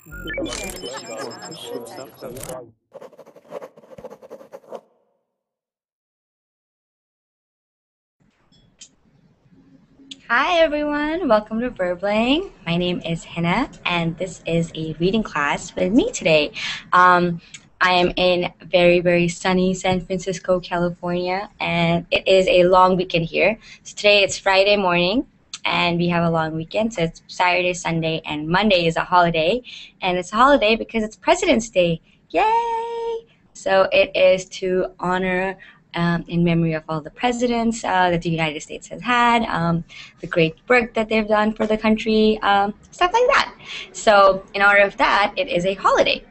Hi everyone, welcome to Verbling. My name is Hina, and this is a reading class with me today. I am in very sunny San Francisco, California, and it is a long weekend here. So today it's Friday morning, and we have a long weekend. So it's Saturday, Sunday, and Monday is a holiday, and it's a holiday because it's President's Day. Yay! So it is to honor in memory of all the presidents that the United States has had, the great work that they've done for the country, stuff like that. So, in honor of that, it is a holiday.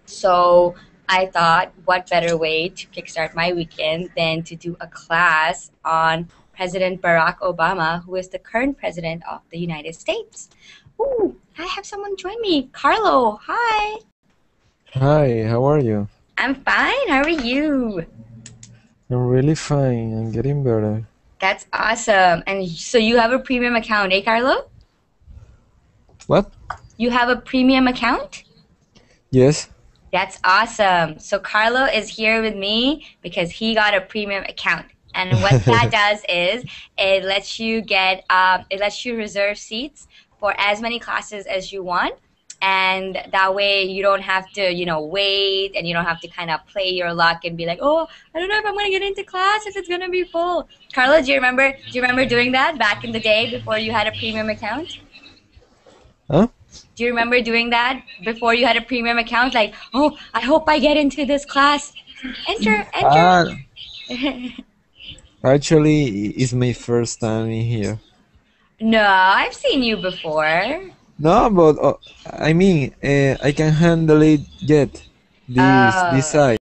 So, I thought, what better way to kickstart my weekend than to do a class on President Barack Obama, who is the current president of the United States. Ooh, I have someone join me. Carlo, hi. Hi, how are you? I'm fine. How are you? I'm really fine. I'm getting better. That's awesome. And so you have a premium account, eh, Carlo? What? You have a premium account? Yes? That's awesome. So Carlo is here with me because he got a premium account. And what that does is it lets you reserve seats for as many classes as you want. And that way you don't have to, wait, and you don't have to kind of play your luck and be like, oh, I don't know if I'm going to get into class, if it's going to be full. Carlo, do you remember doing that back in the day before you had a premium account? Huh? Do you remember doing that before you had a premium account? Like, oh, I hope I get into this class. Enter, Ah, enter. actually, it's my first time in here. No, I've seen you before. No, but I can handle it yet. This Oh, side.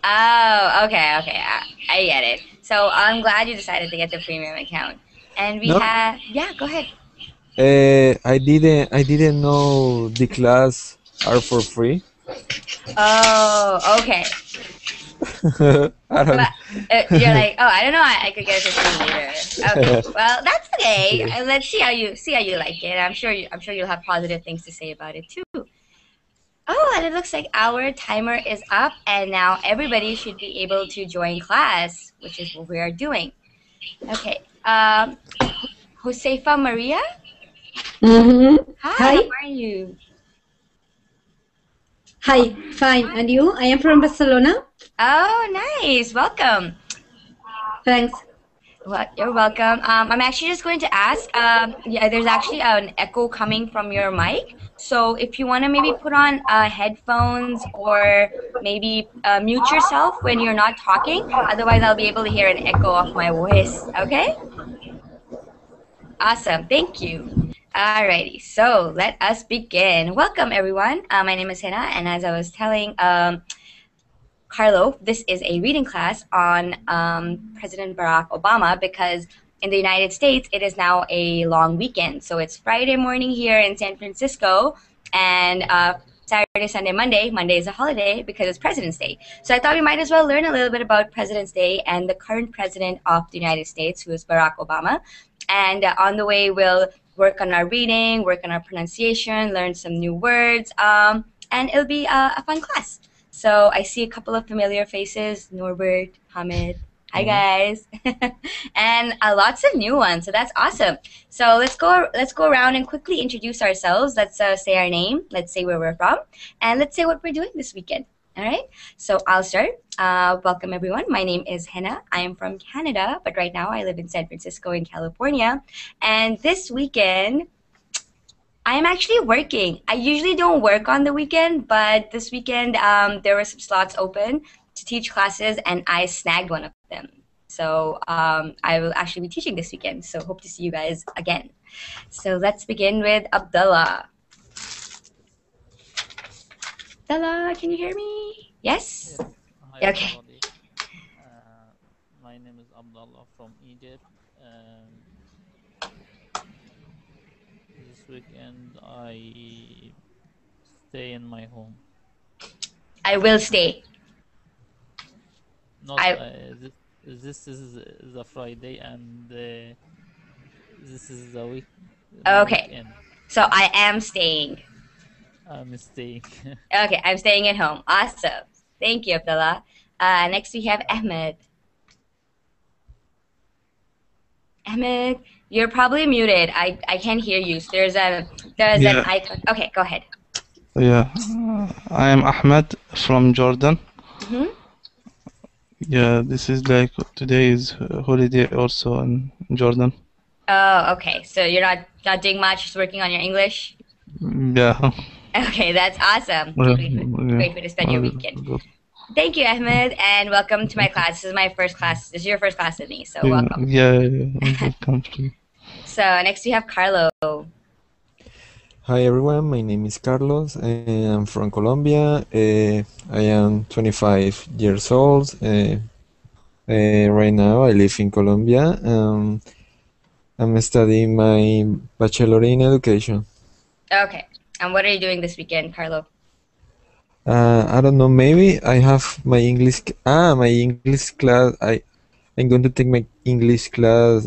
oh, okay. I get it. So I'm glad you decided to get the premium account. And we No, have, yeah, go ahead. I didn't know the class are for free. Oh, okay. I don't. Well, you're like, oh, I don't know. I could get it for free later. Okay, well, that's okay. Okay. Let's see how you like it. I'm sure you'll have positive things to say about it too. Oh, and it looks like our timer is up, and now everybody should be able to join class, which is what we are doing. Okay. Josefa Maria, hi. How Hi. are you? Hi. Fine. And you? I am from Barcelona. Oh, nice. Welcome. Thanks. Well, you're welcome. I'm actually just going to ask. Yeah, there's actually an echo coming from your mic. So if you want to maybe put on headphones or maybe mute yourself when you're not talking. Otherwise, I'll be able to hear an echo of my voice. Okay? Awesome. Thank you. Alrighty. So let us begin. Welcome, everyone. My name is Hina, and as I was telling Carlo, this is a reading class on President Barack Obama because in the United States, it is now a long weekend. So it's Friday morning here in San Francisco, and Saturday, Sunday, Monday. Monday is a holiday because it's President's Day. So I thought we might as well learn a little bit about President's Day and the current president of the United States, who is Barack Obama. And on the way, we'll work on our reading, work on our pronunciation, learn some new words, and it'll be a fun class. So I see a couple of familiar faces, Norbert, Hamid. Hi Mhm. guys, and lots of new ones. So that's awesome. So let's go around and quickly introduce ourselves. Let's say our name. Let's say where we're from, and let's say what we're doing this weekend. All right. So I'll start. Welcome everyone. My name is Hina. I am from Canada, but right now I live in San Francisco in California. And this weekend I'm actually working. I usually don't work on the weekend, but this weekend there were some slots open to teach classes, and I snagged one of them. So I will actually be teaching this weekend. So hope to see you guys again. So let's begin with Abdullah. Abdullah, can you hear me? Yes? Yes. Hi Okay. everybody. My name is Abdullah from Egypt. This weekend I stay in my home. I will stay. Not I this is the Friday and this is the Okay. weekend. So I am staying. I'm staying. Okay, I'm staying at home. Awesome. Thank you, Abdullah. Next we have Ahmed. Ahmed, you're probably muted. I can't hear you. So there's an Yeah, icon. Okay, go ahead. yeah. I am Ahmed from Jordan. Hmm. Yeah, this is like today is holiday also in Jordan. Oh, okay. So you're not doing much, just working on your English. Yeah. Okay, that's awesome. Great way to spend your weekend. Good. Thank you, Ahmed, and welcome to my class. This is my first class. This is your first class with me, so welcome. Yeah, welcome to. So next we have Carlo. Hi everyone, my name is Carlos. I'm from Colombia. I am 25 years old. Right now I live in Colombia. I'm studying my bachelor in education. Okay, and what are you doing this weekend, Carlo? I don't know, maybe I have my my English class. I'm going to take my English class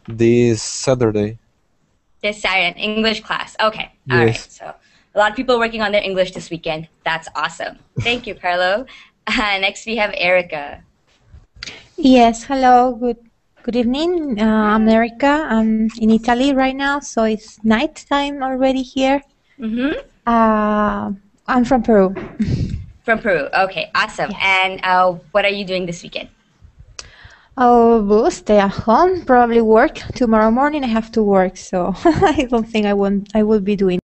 this Saturday. This Saturday, English class. Okay, all right. Yes. So a lot of people working on their English this weekend. That's awesome. Thank you, Carlo. Next we have Erica. Yes, hello, good evening. I'm Erica. I'm in Italy right now, so it's night time already here. Mm-hmm. I'm from Peru. From Peru. Okay, awesome. Yes. And what are you doing this weekend? We'll stay at home, probably work. Tomorrow morning I have to work, so I don't think I will be doing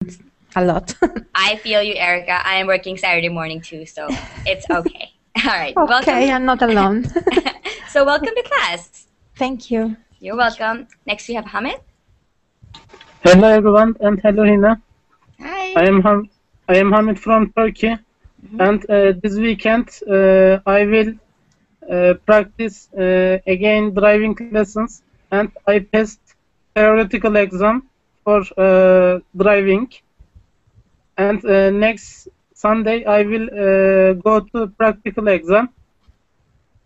a lot. I feel you, Erica. I am working Saturday morning too, so it's okay. All right. Okay, Welcome. I'm not alone. So welcome to class. Thank you. You're welcome. Next we have Hamid. Hello everyone and hello Hina. Hi. I am Hamid from Turkey, and this weekend I will practice again driving lessons, and I passed theoretical exam for driving, and next Sunday I will go to practical exam.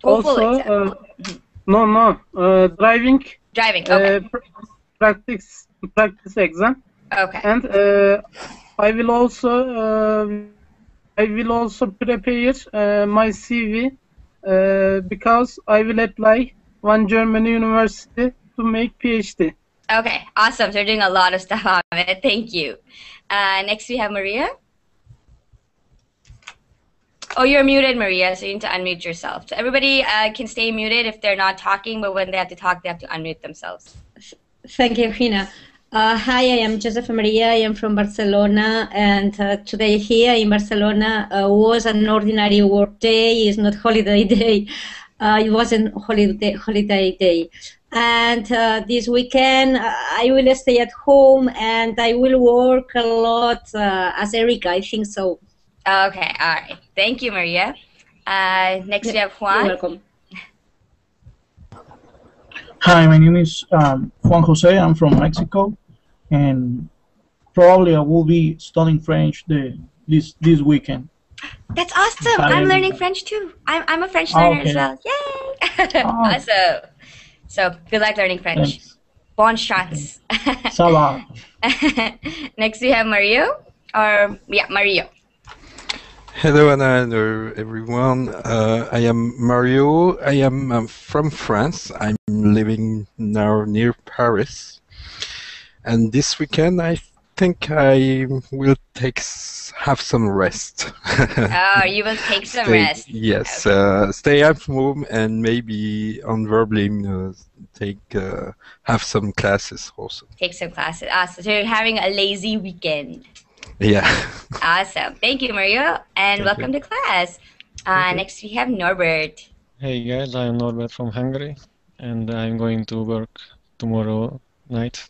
Go full Also, exam. driving Driving. Okay. practice exam. Okay. And I will also prepare my CV because I will apply one German university to make PhD. Okay. Awesome. So you're doing a lot of stuff on it. Thank you. Next we have Maria. Oh, you're muted, Maria, so you need to unmute yourself. So everybody can stay muted if they're not talking, but when they have to talk, they have to unmute themselves. Thank you, Hina. Hi, I am Josefa Maria. I am from Barcelona, and today here in Barcelona was an ordinary work day. It's not holiday day. It wasn't holiday day. And this weekend I will stay at home and I will work a lot as Erica. I think so. Okay, all right. Thank you, Maria. Next we have Juan. You're welcome. Hi, my name is Juan Jose. I'm from Mexico, and probably I will be studying French this weekend. That's awesome. I'm learning French too. I'm a French learner as well. Yay! Awesome. So good luck learning French. Thanks. Bon chance. Ça va. Next we have Mario. Mario. Hello, Anna, everyone. I am Mario. I am from France. I'm living now near Paris. And this weekend, I think I will have some rest. Oh, you will take some rest. Yes, Okay. stay at home and maybe on Verbling have some classes also. Take some classes. Awesome. So you're having a lazy weekend. Yeah. Awesome. Thank you, Mario, and welcome to class. Next we have Norbert. Hey guys, I'm Norbert from Hungary, and I'm going to work tomorrow night.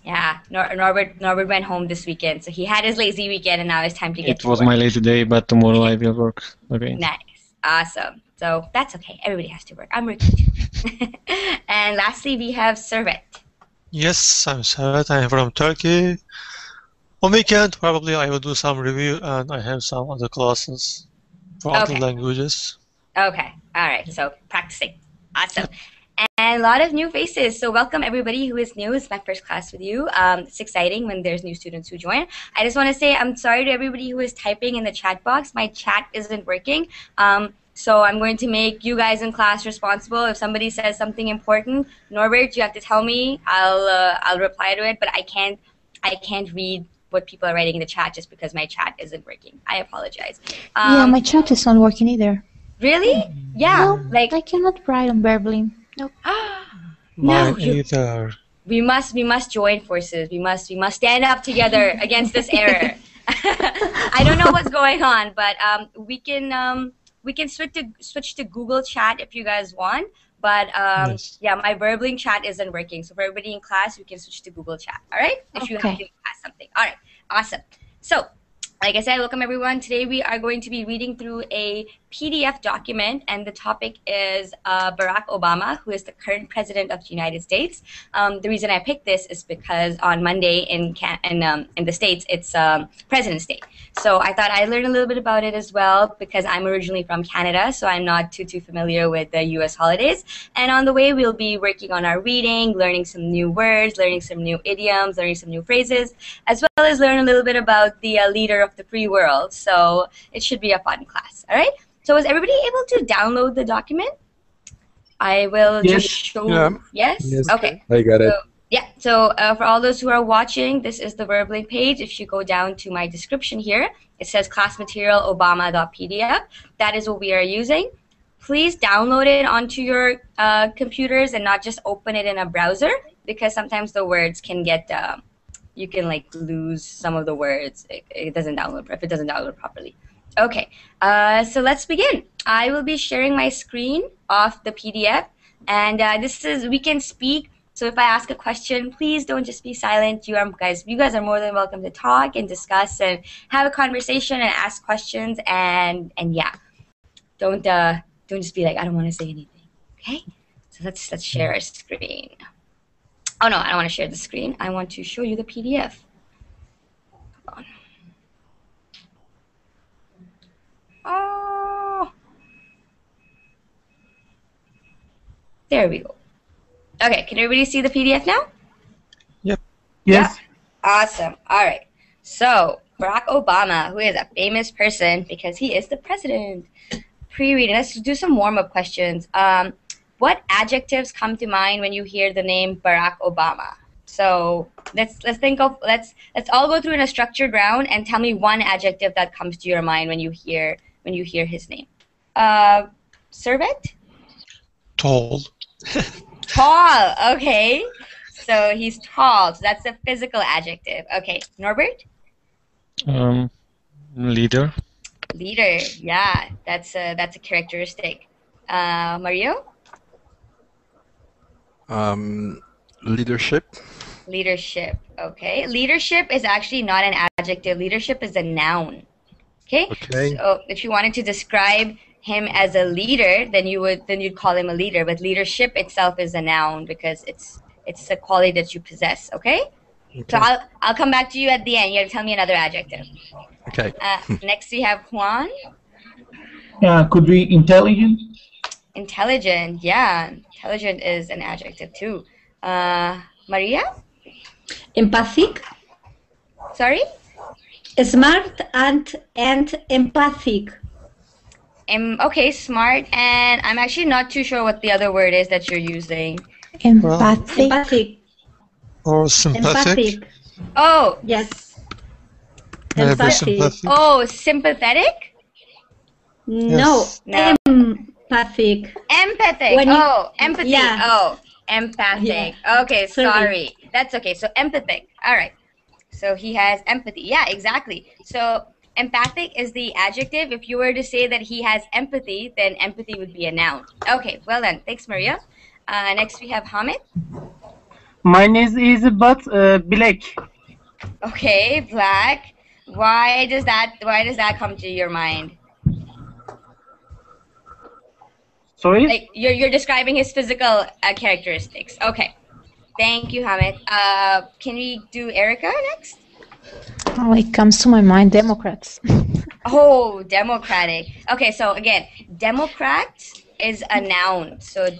Yeah, Norbert went home this weekend, so he had his lazy weekend, and now it's time to get It to was work. my lazy day, but tomorrow I will work again. Nice. Awesome. So that's okay. Everybody has to work. I'm working too. And lastly, we have Servet. Yes, I'm Servet. I'm from Turkey. On weekend, probably I will do some review, and I have some other classes for other languages. Okay. All right. So practicing. Awesome. And and a lot of new faces. So welcome everybody who is new. It's my first class with you. It's exciting when there's new students who join. I just want to say I'm sorry to everybody who is typing in the chat box. My chat isn't working. So I'm going to make you guys in class responsible. If somebody says something important, Norbert, you have to tell me. I'll reply to it, but I can't read what people are writing in the chat just because my chat isn't working. I apologize. Yeah, my chat is not working either. Really? Yeah. No, like I cannot write on Verbling. Nope. No, Mine either. we must join forces. We must stand up together against this error. I don't know what's going on, but we can switch to Google Chat if you guys want. But Yes. yeah, my Verbling chat isn't working. So for everybody in class, we can switch to Google Chat. All right? If you have to ask something. All right. Awesome. So, like I said, welcome everyone. Today we are going to be reading through a PDF document, and the topic is Barack Obama, who is the current president of the United States. The reason I picked this is because on Monday in the States, it's President's Day. So I thought I'd learn a little bit about it as well because I'm originally from Canada, so I'm not too familiar with the U.S. holidays. And on the way, we'll be working on our reading, learning some new words, learning some new idioms, learning some new phrases, as well as learn a little bit about the leader of the free world. So it should be a fun class. All right? So is everybody able to download the document? I will just show. Yeah. Yes? Yes. Okay. I got it. Yeah, so for all those who are watching, this is the Verbling page. If you go down to my description here, it says class material obama.pdf. That is what we are using. Please download it onto your computers and not just open it in a browser, because sometimes the words can get, you can like lose some of the words. It doesn't download if it doesn't download properly. Okay, so let's begin. I will be sharing my screen off the PDF, and this is, we can speak. So if I ask a question, please don't just be silent. You guys are more than welcome to talk and discuss and have a conversation and ask questions, and yeah, don't just be like, I don't want to say anything. Okay, so let's share our screen. Oh no, I don't want to share the screen. I want to show you the PDF. Hold on. Oh, there we go. Okay, can everybody see the PDF now? Yep. Yes. Yeah. Awesome. All right. So, Barack Obama, who is a famous person because he is the president. Pre-reading. Let's do some warm-up questions. What adjectives come to mind when you hear the name Barack Obama? So, let's all go through in a structured round and tell me one adjective that comes to your mind when you hear his name. Servant? Tall. Tall, okay. So he's tall. So that's a physical adjective. Okay, Norbert? Leader. Leader, yeah, that's a characteristic. Mario? Leadership. Leadership, okay. Leadership is actually not an adjective. Leadership is a noun. Okay? Okay. So if you wanted to describe him as a leader, then you'd call him a leader. But leadership itself is a noun because it's a quality that you possess. Okay? So I'll come back to you at the end. You have to tell me another adjective. Okay. Next we have Juan. Could be intelligent. Intelligent, yeah. Intelligent is an adjective too. Maria? Empathic. Sorry? Smart and empathic. Okay, smart, and I'm actually not too sure what the other word is that you're using. Empathic. Or sympathetic. Oh. Yes. Maybe Empathic. sympathetic. Oh, sympathetic? No. No. Empathic. Empathic. When you- Oh, empathy. Yeah. Oh, empathic. Okay, sorry. That's okay. So empathic. All right. So he has empathy. Yeah, exactly. So empathic is the adjective. If you were to say that he has empathy, then empathy would be a noun. Okay, well then. Thanks, Maria. Next we have Hamid. Mine is easy but black. Okay, black. Why does that come to your mind? Sorry? Like you're describing his physical characteristics. Okay. Thank you, Hamid. Can we do Erica next? Oh, it comes to my mind, Democrats. Oh, democratic. Okay, so again, Democrat is a noun. So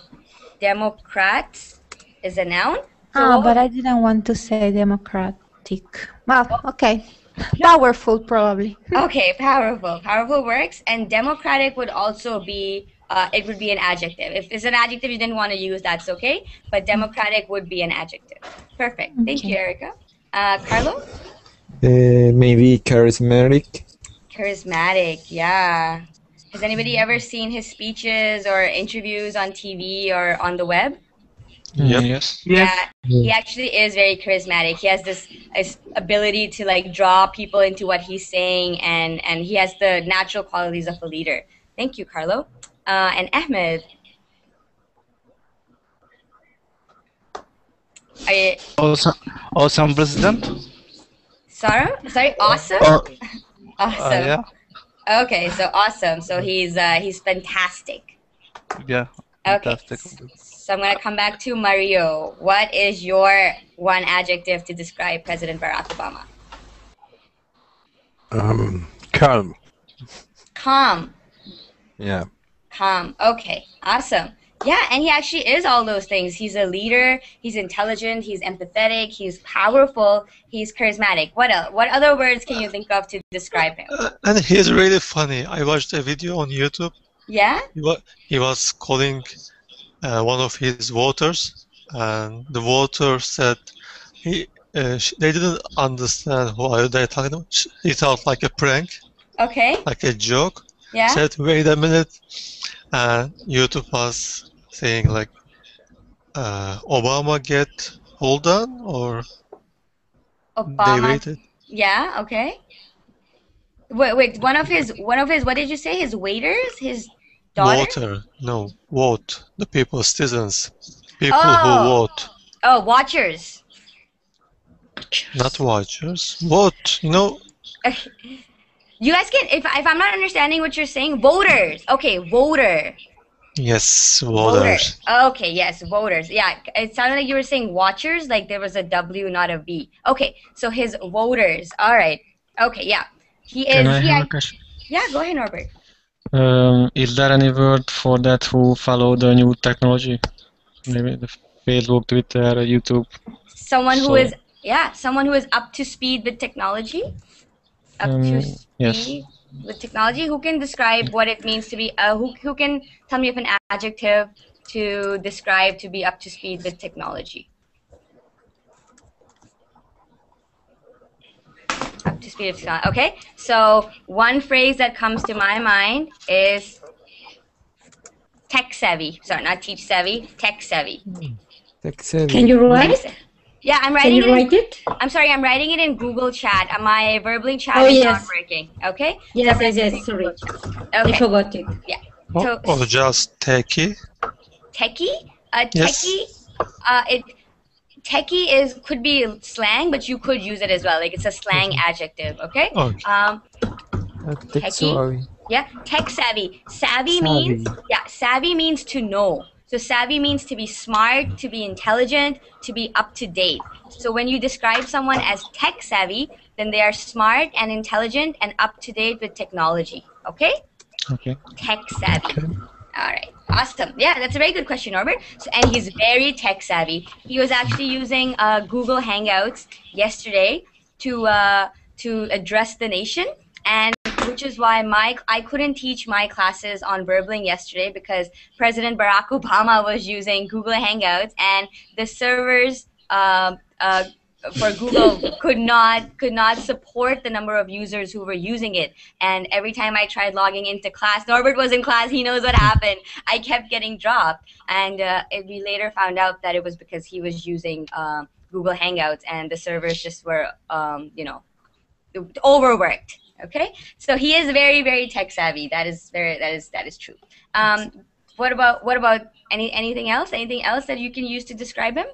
Democrats is a noun. So Ah, but I didn't want to say democratic. Well, okay. Powerful, probably. Okay, powerful. Powerful works. And democratic would also be, it would be an adjective. If it's an adjective you didn't want to use, that's okay. But democratic would be an adjective. Perfect. Thank you, Erica. Carlo? Maybe charismatic. Charismatic, yeah. Has anybody ever seen his speeches or interviews on TV or on the web? Yep. Yes. Yeah, he actually is very charismatic. He has this ability to like draw people into what he's saying, and he has the natural qualities of a leader. Thank you, Carlo. And Ahmed. Awesome president. Sorry, awesome. Awesome. Yeah. Okay, so awesome. So he's fantastic. Yeah. Okay. Fantastic. So I'm going to come back to Mario. What is your one adjective to describe President Barack Obama? Calm. Calm. Yeah. Calm. Okay. Awesome. Yeah, and he actually is all those things. He's a leader. He's intelligent. He's empathetic. He's powerful. He's charismatic. What else? What other words can you think of to describe him? And he's really funny. I watched a video on YouTube. Yeah? He was calling one of his voters, and the voter said they didn't understand who are they talking about. He thought like a prank, Okay. like a joke. Yeah? Said, wait a minute, and YouTube was saying like, Obama get hold on, or Obama. they waited. Yeah, okay. Wait, one of his, what did you say? His waiters? His daughter? Voter, no, vote. The people, citizens, people who vote. Oh, watchers. Not watchers. Vote, you know. You guys can, if I'm not understanding what you're saying, voters. Okay, voter. Yes, voters. Okay, yes, voters. Yeah, it sounded like you were saying watchers, like there was a W, not a V. Okay, so his voters. All right. Okay, yeah. He is. Can I have a question? Yeah, go ahead, Norbert. Is there any word for that who follow the new technology? Maybe the Facebook, Twitter, YouTube. Someone who is, someone who is up to speed with technology. Up to speed with technology. Who can describe what it means to be? Who can tell me of an adjective to describe to be up to speed with technology? Up to speed with technology. Okay. So one phrase that comes to my mind is tech savvy. Sorry, not teach savvy. Tech savvy. Tech savvy. Can you write? Yeah, I'm writing Can you write it? I'm sorry, I'm writing it in Google Chat. My verbally chat is not working. Okay? Yes, sorry. Okay. I forgot it. Yeah. Or just techie. Techie? Yes. Techie, techie could be slang, but you could use it as well. Like it's a slang adjective, okay? Tech savvy. Yeah, tech savvy. Savvy means savvy means to know. So savvy means to be smart, to be intelligent, to be up to date. So when you describe someone as tech savvy, then they are smart and intelligent and up to date with technology. Okay? Okay. Tech savvy. All right. Awesome. Yeah, that's a very good question, Norbert. So, and he's very tech savvy. He was actually using Google Hangouts yesterday to address the nation, and which is why I couldn't teach my classes on Verbling yesterday because President Barack Obama was using Google Hangouts, and the servers for Google could not support the number of users who were using it. And every time I tried logging into class, Norbert was in class, he knows what happened. I kept getting dropped, and we later found out that it was because he was using Google Hangouts, and the servers just were overworked. Okay, so he is very, very tech savvy. That is true. What about anything else? Anything else that you can use to describe him?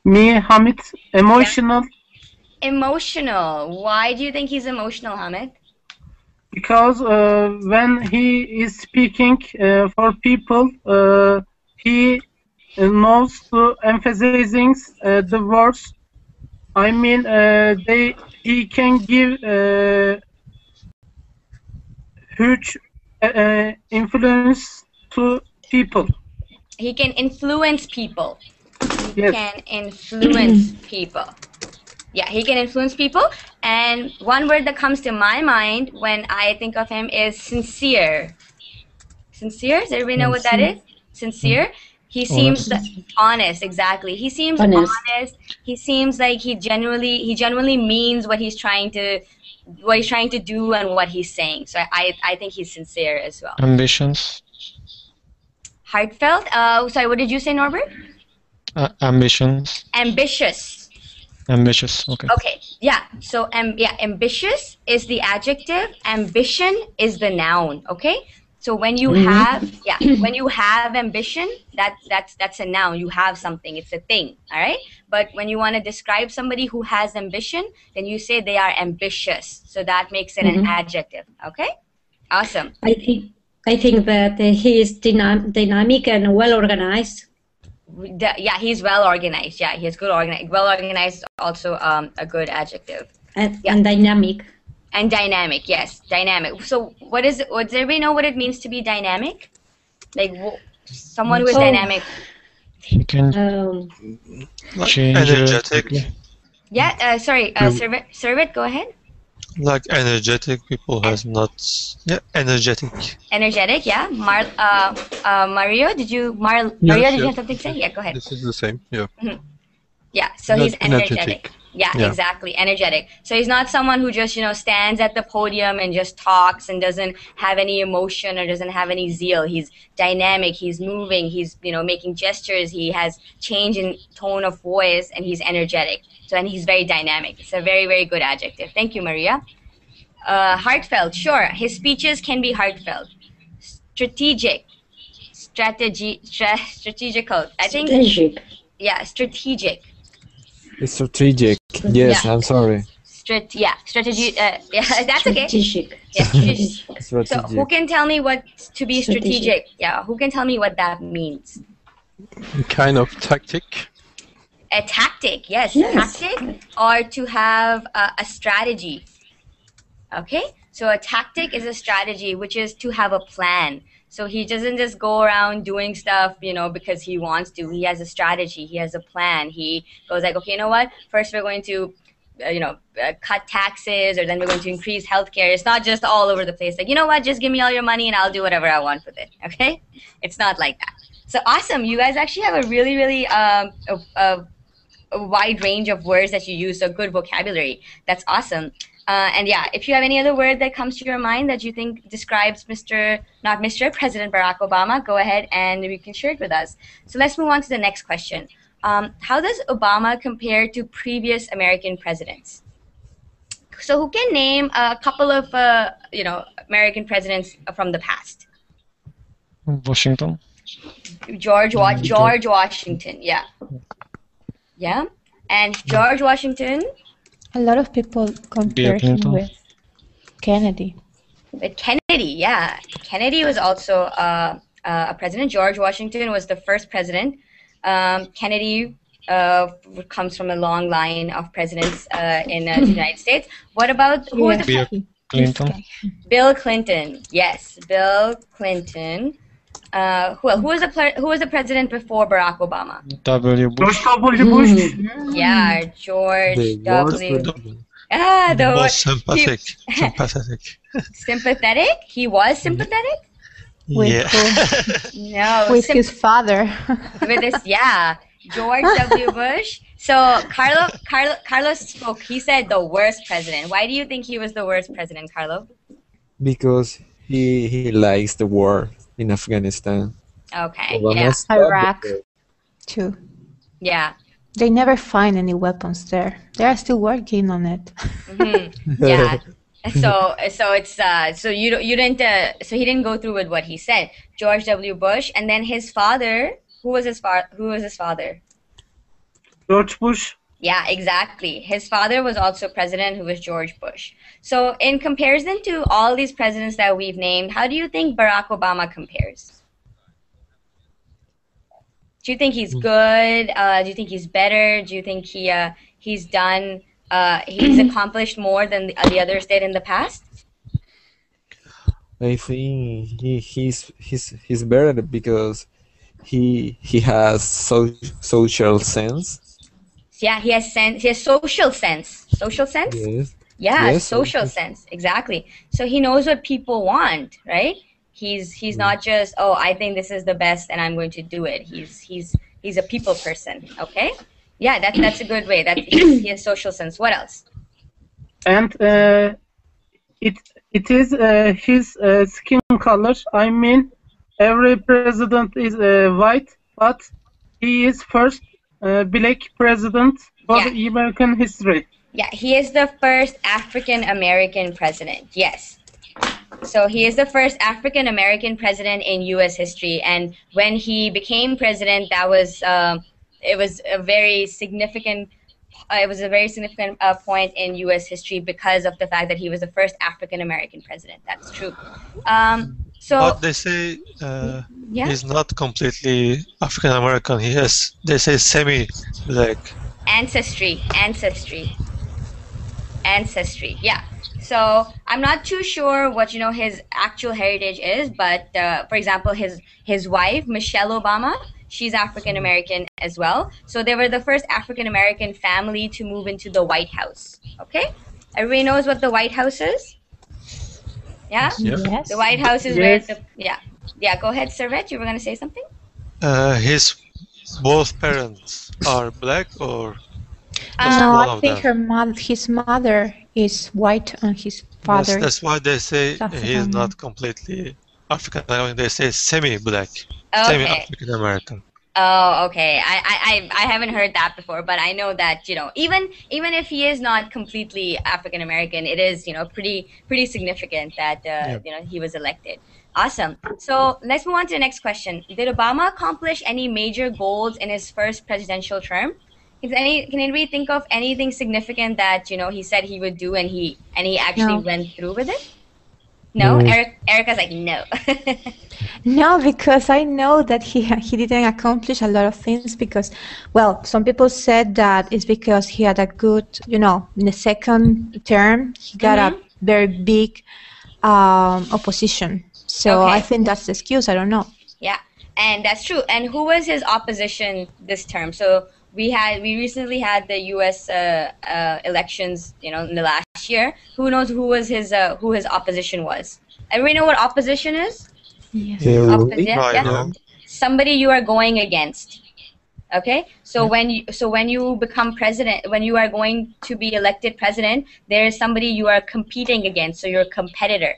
Me, Hamid, emotional. Yeah. Emotional. Why do you think he's emotional, Hamid? Because when he is speaking for people, he knows to emphasizing the words. I mean, he can give huge influence to people. He can influence people. He Yes. can influence people. Yeah, he can influence people. And one word that comes to my mind when I think of him is sincere. Sincere? Does everybody know what that is? Sincere? He seems honest, exactly. He seems honest. He seems like he genuinely means what he's trying to do and what he's saying. So I think he's sincere as well. Ambitions. Heartfelt? Sorry, what did you say, Norbert? Ambitions. Ambitious. Ambitious. Okay. Okay, yeah. So ambitious is the adjective. Ambition is the noun. Okay. So when you have when you have ambition, that's a noun. You have something. It's a thing. All right. But when you want to describe somebody who has ambition, then you say they are ambitious. So that makes it an adjective. Okay. Awesome. I think that he is dynamic and well organized. Yeah, he's well organized. Yeah, he is good organized. Well organized is also a good adjective. And dynamic. And dynamic, yes, dynamic. So does everybody know what it means to be dynamic? Like someone who is dynamic. He can change energetic. Yeah, sorry, Servet, go ahead. Like energetic people has not. Yeah, energetic. Energetic, yeah. Mario, did you have something to say? Yeah, go ahead. This is the same. Yeah. Mm-hmm. Yeah, so he's energetic. Yeah, exactly, energetic. So he's not someone who just stands at the podium and just talks and doesn't have any emotion or doesn't have any zeal. He's dynamic. He's moving. He's making gestures. He has change in tone of voice, and he's energetic. And he's very dynamic. It's a very, very good adjective. Thank you, Maria. Heartfelt, sure. His speeches can be heartfelt. Strategic, strategical. I think. Strategic. Yeah, strategic. It's strategic. Yes, I'm sorry. Strategy. That's okay. Strategic. Yeah, strategic. Strategic. So who can tell me what to be strategic? Yeah, who can tell me what that means? Kind of tactic. A tactic, yes. Tactic, or to have a strategy. Okay, so a tactic is a strategy, which is to have a plan. So he doesn't just go around doing stuff, because he wants to. He has a strategy. He has a plan. He goes like, okay, you know what? First, we're going to, cut taxes, or then we're going to increase healthcare. It's not just all over the place. Like, you know what? Just give me all your money, and I'll do whatever I want with it. Okay? It's not like that. So awesome. You guys actually have a really, really a wide range of words that you use. So good vocabulary. That's awesome. And yeah, if you have any other word that comes to your mind that you think describes President Barack Obama, go ahead and you can share it with us. So let's move on to the next question. How does Obama compare to previous American presidents? So who can name a couple of, American presidents from the past? Washington. George Washington, yeah. Yeah, and George Washington. A lot of people compare him with Kennedy. With Kennedy, yeah. Kennedy was also a president. George Washington was the first president. Kennedy comes from a long line of presidents in the United States. What about who was the Bill Clinton? Bill Clinton, yes, Bill Clinton. Who was the president before Barack Obama? W. Bush. George W. Bush. Yeah, George W. The most sympathetic. Sympathetic? He was sympathetic? Yeah. No. With his father. With his, George W. Bush. So Carlos spoke. He said the worst president. Why do you think he was the worst president, Carlo? Because he likes the war in Afghanistan. Okay. Iraq too. Yeah. They never find any weapons there. They are still working on it. Mm-hmm. Yeah. So it's so he didn't go through with what he said. George W. Bush, and then his father. Who was his father? George Bush. Yeah, exactly. His father was also president, who was George Bush. So in comparison to all these presidents that we've named, how do you think Barack Obama compares? Do you think he's good? Do you think he's better? Do you think he's accomplished more than the others did in the past? I think he's better because he has social sense. Yeah, he has sense. He has social sense. Social sense. Yes. Yeah, Yes. social sense. Exactly. So he knows what people want, right? He's not just, oh, I think this is the best and I'm going to do it. He's a people person. Okay. Yeah, that's a good way. That he has social sense. What else? And it is his skin color. I mean, every president is white, but he is first black president for Yeah. the American history. Yeah, he is the first African American president. Yes. So he is the first African American president in U.S. history, and when he became president, that was it was a very significant. It was a very significant point in U.S. history because of the fact that he was the first African American president. That's true. But they say Yeah. he's not completely African American. They say semi-black. Ancestry. Yeah. So I'm not too sure what his actual heritage is, but for example, his wife Michelle Obama, she's African American as well. So they were the first African American family to move into the White House. Okay, everybody knows what the White House is. Yeah. Yep. Yes. The White House is where Go ahead, Servet. You were going to say something. His both parents are black, or just No, one I of think them? his mother is white and his father. That's why they say South he's African. not completely African American. They say semi-black, Okay. semi-African American. Oh, okay. I haven't heard that before, but I know that even if he is not completely African American, it is pretty significant that he was elected. Awesome. So let's move on to the next question. Did Obama accomplish any major goals in his first presidential term? Can anybody think of anything significant that he said he would do and he actually No. went through with it? No. Erica's like no. No, because I know that he didn't accomplish a lot of things because, well, some people said that it's because he had a good, in the second term, he got a very big opposition. So Okay. I think that's the excuse. I don't know. Yeah, and that's true. And who was his opposition this term? So we recently had the U.S. Elections, in the last year. Who knows who his opposition was? Everybody know what opposition is? Yes. Yeah. Somebody you are going against. Okay, so when you become president, when you are going to be elected president, there is somebody you are competing against. So you're a competitor.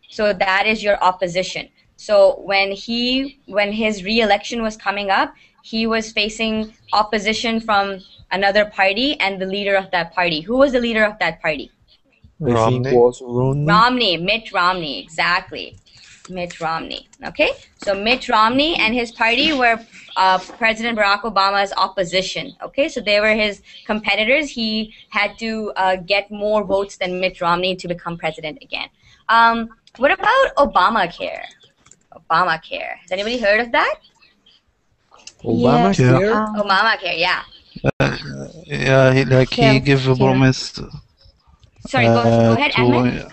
So that is your opposition. So when his re-election was coming up, he was facing opposition from another party and the leader of that party. Who was the leader of that party? I think was Romney. Mitt Romney, exactly. Mitt Romney. Okay, so Mitt Romney and his party were President Barack Obama's opposition. Okay, so they were his competitors. He had to get more votes than Mitt Romney to become president again. What about Obamacare? Obamacare. Has anybody heard of that? Obamacare? Obamacare, yeah. Yeah, he gave a promise. Sorry, go ahead, Ahmed.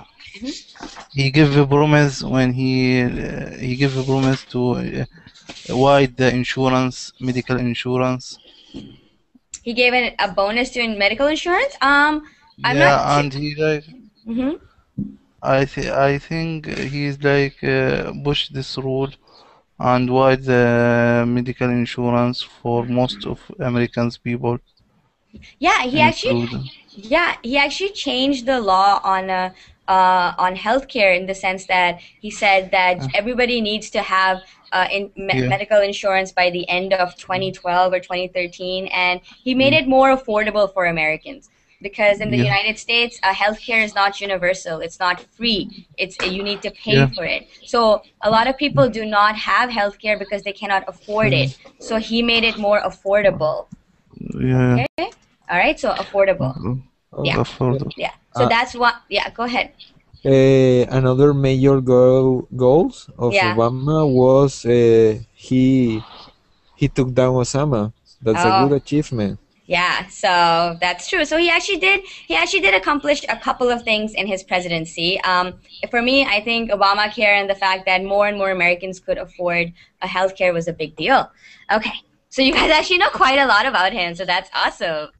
He gave a promise when he gave a promise to wide the insurance, medical insurance. He gave a bonus to medical insurance. I'm yeah, and he Mm-hmm. I think he's pushed this rule and wide the medical insurance for most of Americans people. Yeah, he actually changed the law on healthcare in the sense that he said that everybody needs to have medical insurance by the end of 2012 or 2013, and he made it more affordable for Americans. Because in the United States, healthcare is not universal. It's not free. You need to pay for it. So a lot of people do not have healthcare because they cannot afford it. So he made it more affordable. Yeah. Okay. All right. So affordable. Yeah. Affordable. Yeah. So that's what. Yeah. Go ahead. Another major goals of Obama was he took down Osama. That's a good achievement. Yeah, so that's true. So he actually did accomplish a couple of things in his presidency. For me, I think Obamacare and the fact that more and more Americans could afford a healthcare was a big deal. Okay, so you guys actually know quite a lot about him, so that's awesome.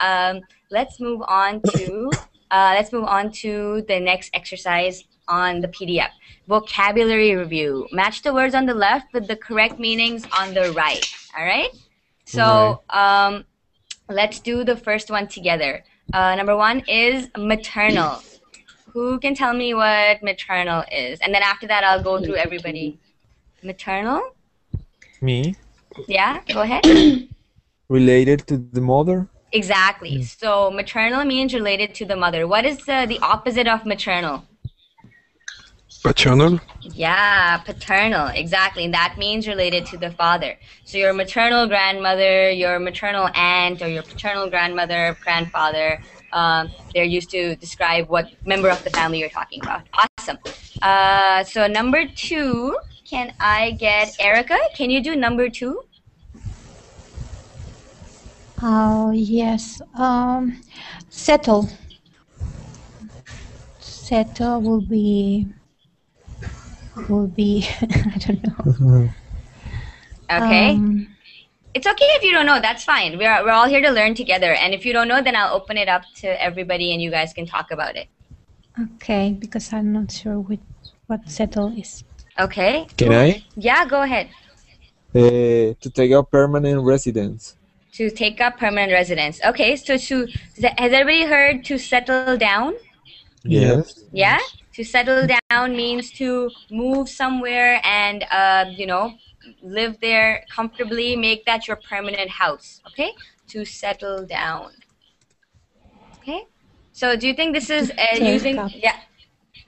Let's move on to the next exercise on the PDF. Vocabulary review. Match the words on the left with the correct meanings on the right. All right. So let's do the first one together. Number one is maternal. Who can tell me what maternal is? And then after that, I'll go through everybody. Maternal? Me? Yeah, go ahead. Related to the mother? Exactly. So maternal means related to the mother. What is the opposite of maternal? Paternal? Yeah, paternal, exactly. And that means related to the father. So your maternal grandmother, your maternal aunt, or your paternal grandmother, grandfather, they're used to describe what member of the family you're talking about. Awesome. So number two, can I get Erica? Can you do number two? Oh, yes. Settle. Settle will be I don't know. Okay. It's okay if you don't know. That's fine. We're all here to learn together. And if you don't know, then I'll open it up to everybody and you guys can talk about it. Okay, because I'm not sure what settle is. Okay. Can I? Yeah, go ahead. To take a permanent residence. To take up permanent residence. Okay, so has everybody heard to settle down? Yes. Yeah? To settle down means to move somewhere and, live there comfortably, make that your permanent house. Okay? To settle down. Okay? So do you think this is using... Up. Yeah.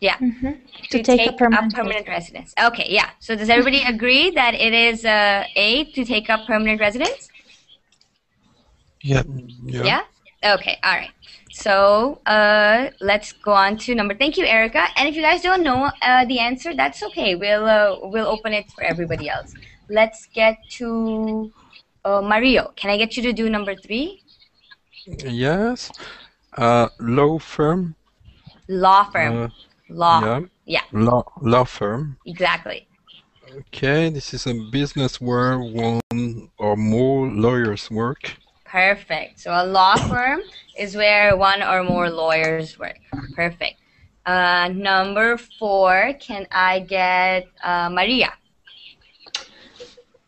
Yeah. Mm-hmm. To take up permanent residence. Okay, yeah. So does everybody agree that it is A, to take up permanent residence? Yeah. Yeah? Okay, all right. So let's go on to number. Thank you, Erica. And if you guys don't know the answer, that's okay. We'll open it for everybody else. Let's get to Mario. Can I get you to do number 3? Yes. Law firm. Law firm. Law. Yeah. Law firm. Exactly. Okay, this is a business where one or more lawyers work. Perfect. So a law firm is where one or more lawyers work. Perfect. Number 4, can I get Maria?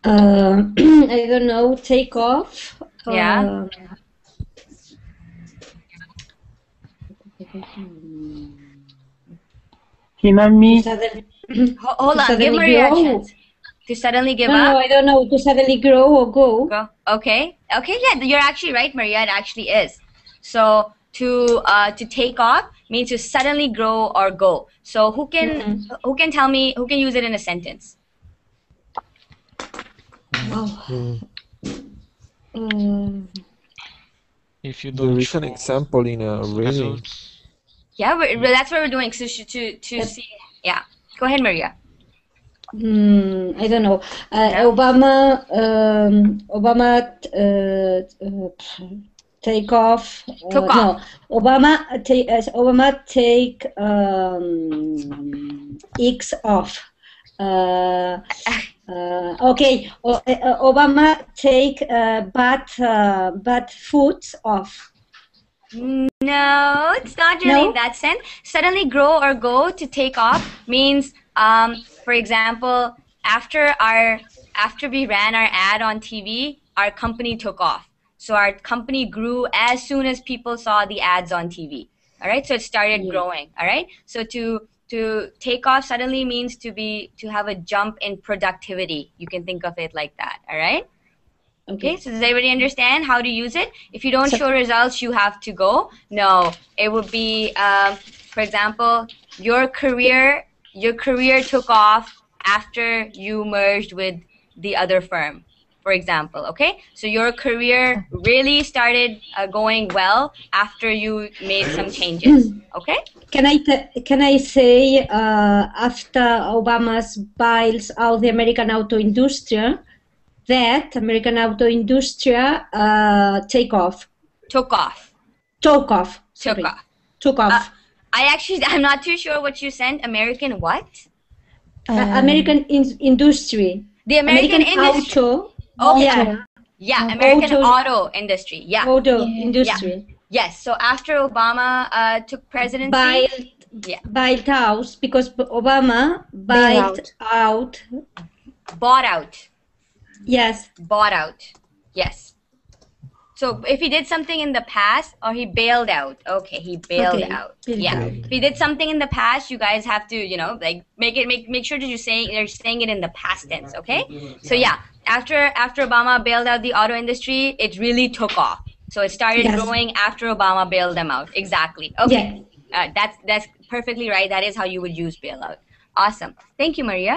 I don't know, take off. Yeah. Hina, me. Hold on, give Maria a chance. To suddenly give up? No, I don't know. To suddenly grow or go. Okay. Okay, yeah, you're actually right, Maria. It actually is. So to take off means to suddenly grow or go. So who can tell me, who can use it in a sentence? If you don't. There is an example in a reading. Yeah, that's what we're doing. So to see. Yeah. Go ahead, Maria. I don't know. Obama take off. Took off. No, Obama take X off. Okay. Obama take bad foods off. No, it's not really in that sense. Suddenly grow or go, to take off, means, for example, after we ran our ad on TV, our company took off. So our company grew as soon as people saw the ads on TV. All right, so it started growing. All right, so to take off suddenly means to have a jump in productivity. You can think of it like that. All right. Okay, so does everybody understand how to use it? If you don't show results, you have to go. No, it would be, for example, your career took off after you merged with the other firm, for example. Okay, so your career really started going well after you made some changes. Okay. Can I say after Obama's buys out the American auto industry, that American auto industry take off? Took off. Took off. Took Sorry. off. Took off. I'm not too sure what you sent. American what? American industry. The American industry. Auto. Okay. Yeah. Yeah, American auto industry. Yeah. Auto industry. Yeah. Yes. So after Obama took presidency, bailed out because Obama bailed out. Bought out. Yes. Bought out. Yes. So if he did something in the past, or he bailed out. Okay, he bailed out. Yeah. If he did something in the past, you guys have to, like make sure that you're saying it in the past tense. Okay. So yeah, after Obama bailed out the auto industry, it really took off. So it started growing after Obama bailed them out. Exactly. Okay. That's perfectly right. That is how you would use bailout. Awesome. Thank you, Maria.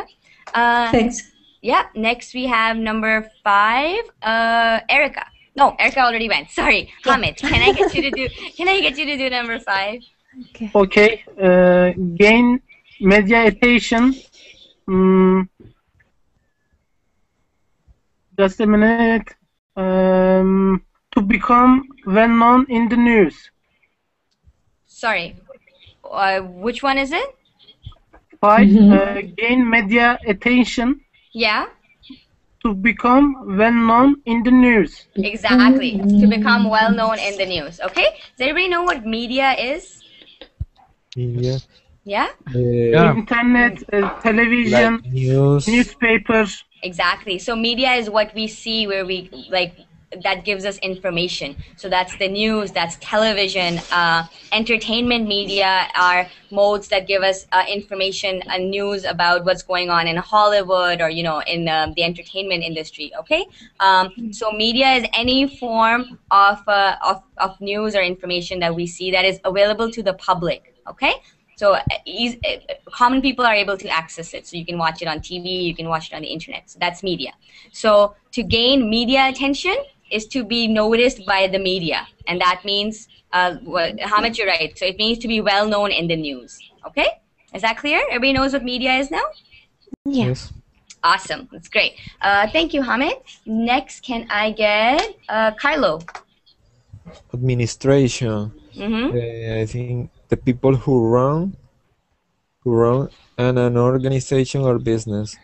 Thanks. Yeah. Next we have number 5, Erica. No, Erica already went. Sorry, Hamid. Can I get you to do number 5? Okay. Gain media attention. Just a minute. To become well known in the news. Sorry. Which one is it? 5. Gain media attention. Yeah. To become well known in the news. Exactly. To become well known in the news. Okay. Does everybody know what media is? Media. Yeah. Internet, television, like news, newspapers. Exactly. So media is what we see, where we that gives us information. So that's the news, that's television. Entertainment media are modes that give us information and news about what's going on in Hollywood or in the entertainment industry. Okay. So media is any form of news or information that we see that is available to the public. Okay. So common people are able to access it. So you can watch it on TV, you can watch it on the internet. So that's media. So to gain media attention is to be noticed by the media. And that means, Hamid, you're right. So it means to be well known in the news. Okay? Is that clear? Everybody knows what media is now? Yes. Awesome. That's great. Thank you, Hamid. Next, can I get Carlo? Administration. I think the people who run an organization or business.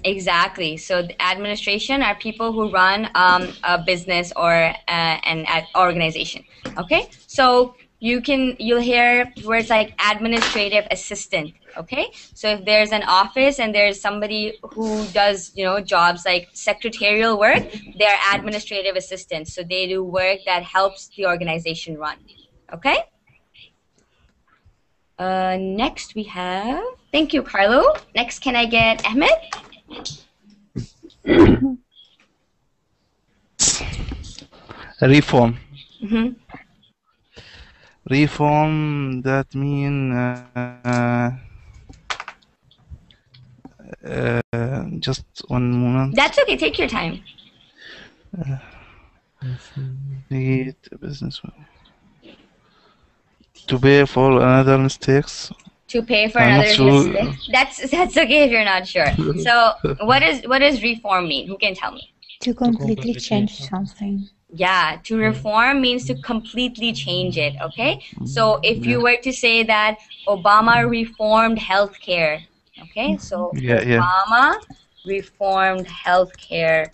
Exactly. So the administration are people who run a business or an organization. Okay. So you'll hear words like administrative assistant. Okay. So if there's an office and there's somebody who does jobs like secretarial work, they're administrative assistants. So they do work that helps the organization run. Okay. Next we have, thank you, Carlo. Next, can I get Ahmed? Reform. Mm-hmm. Reform, that mean just one moment. That's okay, take your time. Need a business to pay for another mistakes. To pay for another mistake. That's okay if you're not sure. So what does reform mean? Who can tell me? To completely change something. Yeah, to reform means to completely change it, okay? So if you were to say that Obama reformed healthcare, okay? So Obama reformed healthcare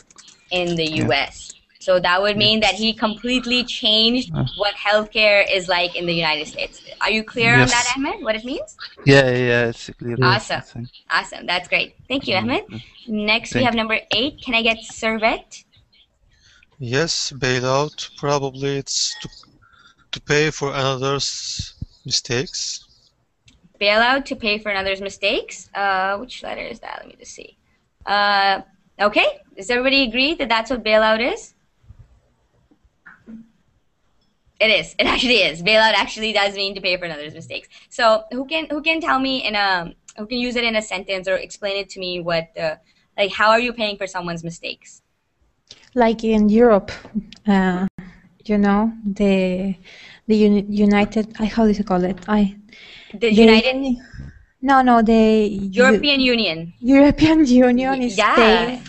in the US. So that would mean that he completely changed what healthcare is like in the United States. Are you clear on that, Ahmed, what it means? Yeah, it's clear. Awesome. Awesome. That's great. Thank you, Ahmed. Next, we have number 8. Can I get Servet? Yes, bailout. Probably it's to pay for another's mistakes. Bailout to pay for another's mistakes. Which letter is that? Let me just see. Okay. Does everybody agree that that's what bailout is? It is. It actually is. Bailout actually does mean to pay for another's mistakes. So who can tell me who can use it in a sentence or explain it to me what how are you paying for someone's mistakes? Like in Europe, the United. How do you call it? The United. No, the European Union. European Union is paying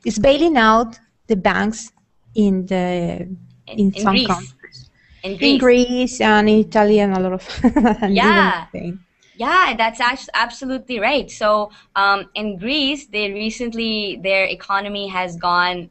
is bailing out the banks in some Greece. countries. In In Greece. Greece and in Italy and a lot of and even Yeah. Spain. Yeah, that's absolutely right. So in Greece, their economy has gone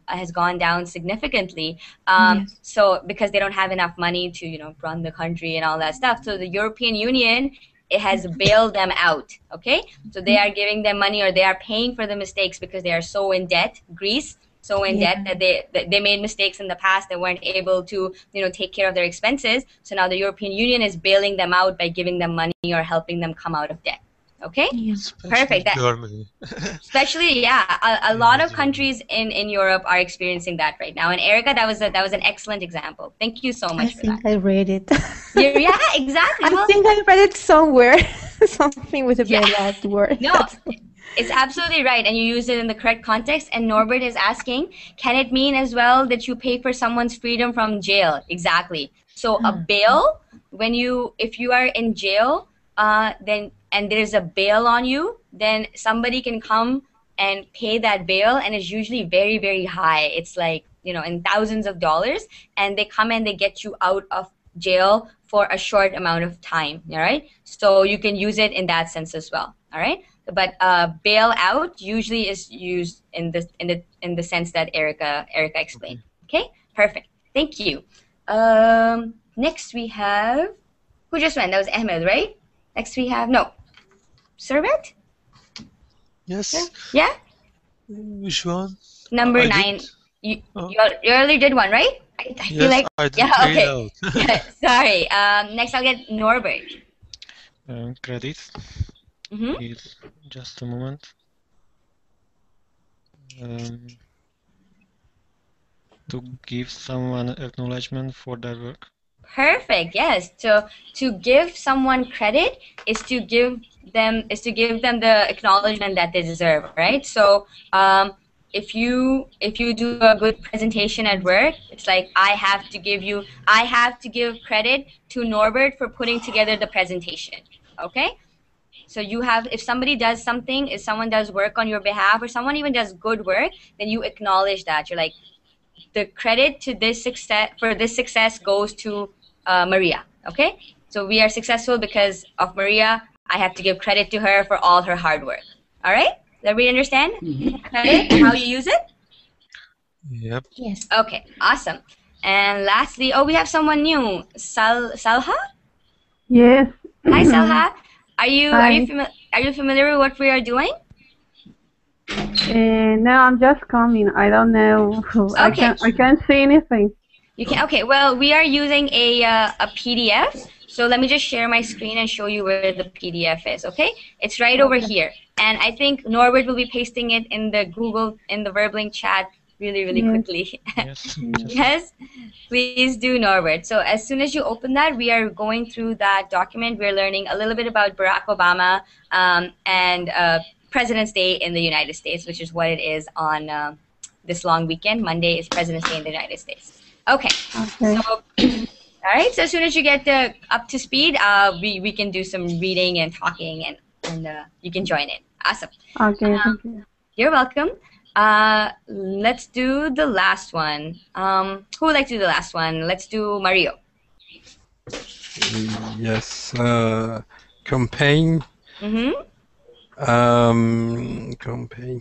down significantly. Yes. So because they don't have enough money to run the country and all that stuff. So the European Union, it has bailed them out. Okay, so they are giving them money, or they are paying for the mistakes because they are so in debt. Greece, so in debt that they made mistakes in the past. They weren't able to take care of their expenses. So now the European Union is bailing them out by giving them money or helping them come out of debt. Okay, perfect. Germany. Especially, a lot of countries in Europe are experiencing that right now. And Erica, that was an excellent example. Thank you so I much for that. think I read it. Yeah, exactly. I think I read it somewhere. Something with a bailout word. No, it's absolutely right, and you use it in the correct context. And Norbert is asking, can it mean as well that you pay for someone's freedom from jail? Exactly. So a bail, if you are in jail, then and there's a bail on you, then somebody can come and pay that bail, and it's usually very, very high. It's like in thousands of dollars, and they come and they get you out of jail for a short amount of time. All right, so you can use it in that sense as well. All right, but bail out usually is used in the sense that Erica explained. Okay, perfect. Thank you. Next we have, who just went? That was Ahmed, right? Next we have Servet. Yes. Yeah. Which one? Number I 9. did. You already did one, right? I feel Yes, like I did yeah. read Okay. out. Yeah, sorry. Next I'll get Norbert. Credit. Is just a moment. To give someone acknowledgement for their work. Perfect. Yes. So to give someone credit is to give them the acknowledgement that they deserve, right? So if you do a good presentation at work, it's like I have to give credit to Norbert for putting together the presentation. Okay? So if somebody does something, if someone does work on your behalf, or someone even does good work, then you acknowledge that. You're like, the credit to this success goes to Maria. Okay, so we are successful because of Maria. I have to give credit to her for all her hard work. All right, does everybody understand credit and how you use it? Yep. Yes. Okay, awesome. And lastly, we have someone new, Salha. Yes. Hi, Salha. Are you Hi. familiar with what we are doing? No, I'm just coming. I don't know. Okay. I can't see anything. You can. Okay. Well, we are using a PDF. So let me just share my screen and show you where the PDF is. Okay. It's right over here. And I think Norbert will be pasting it in the Verbling chat really quickly. Yes. Yes. Please do, Norbert. So as soon as you open that, we are going through that document. We're learning a little bit about Barack Obama and President's Day in the United States, which is what it is on this long weekend. Monday is President's Day in the United States. Okay. So, all right. So as soon as you get up to speed, we can do some reading and talking, and you can join in. Awesome. Okay. Thank you. You're welcome. Let's do the last one. Who would like to do the last one? Let's do Mario. Yes. Campaign.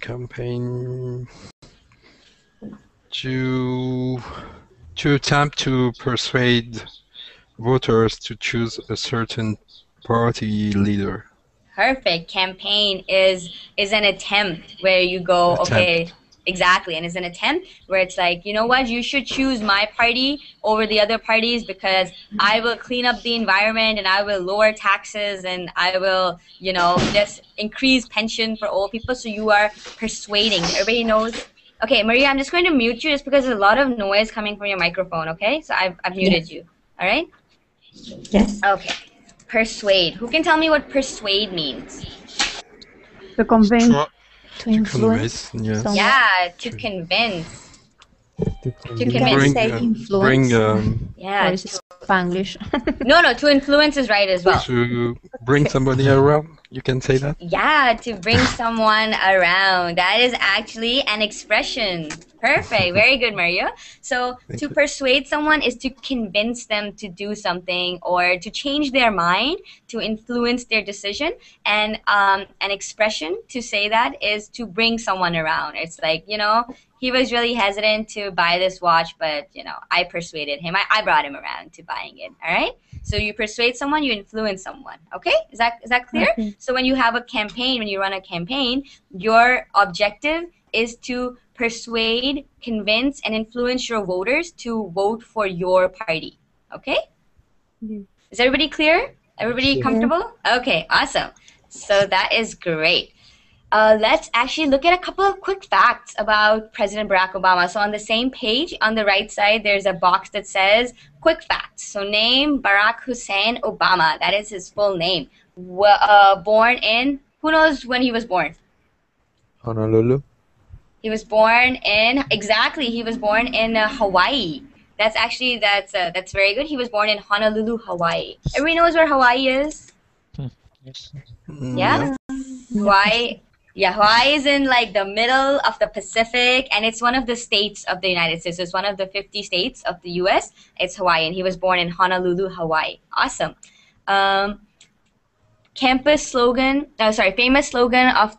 Campaign to attempt to persuade voters to choose a certain party leader. Perfect. Campaign is an attempt where you go, okay, exactly, and it's an attempt where it's like, you know what, you should choose my party over the other parties because I will clean up the environment and I will lower taxes and I will, just increase pension for old people. So you are persuading. Everybody knows. Okay, Maria, I'm just going to mute you just because there's a lot of noise coming from your microphone. Okay, so I've muted you. All right. Yes. Okay. Persuade. Who can tell me what persuade means? To convince. To influence. Yes. Yeah, to convince. To You convince. can Bring, say influence. Or Yeah. is it Spanglish? No, to influence is right as well. to bring somebody around. You can say that. Yeah, to bring someone around. That is actually an expression. Perfect. Very good, Mario. So to persuade someone is to convince them to do something or to change their mind, to influence their decision. And an expression to say that is to bring someone around. It's like, he was really hesitant to buy this watch, but, I persuaded him. I brought him around to buying it. All right. So you persuade someone, you influence someone. Okay? Is that clear? Okay. So when you have a campaign, when you run a campaign, your objective is to persuade, convince, and influence your voters to vote for your party. Okay? Yes. Is everybody clear? Everybody Yes. comfortable? Okay, awesome. So that is great. Let's actually look at a couple of quick facts about President Barack Obama. So on the same page, on the right side, there's a box that says quick facts. So name Barack Hussein Obama. That is his full name. Born in, who knows when he was born? Honolulu. He was born in, exactly, he was born in Hawaii. That's very good. He was born in Honolulu, Hawaii. Everybody knows where Hawaii is? Yes. Yeah? Hawaii. Yeah, Hawaii is in like the middle of the Pacific, and it's one of the states of the United States. It's one of the 50 states of the U.S. It's Hawaii, and he was born in Honolulu, Hawaii. Awesome. Famous slogan of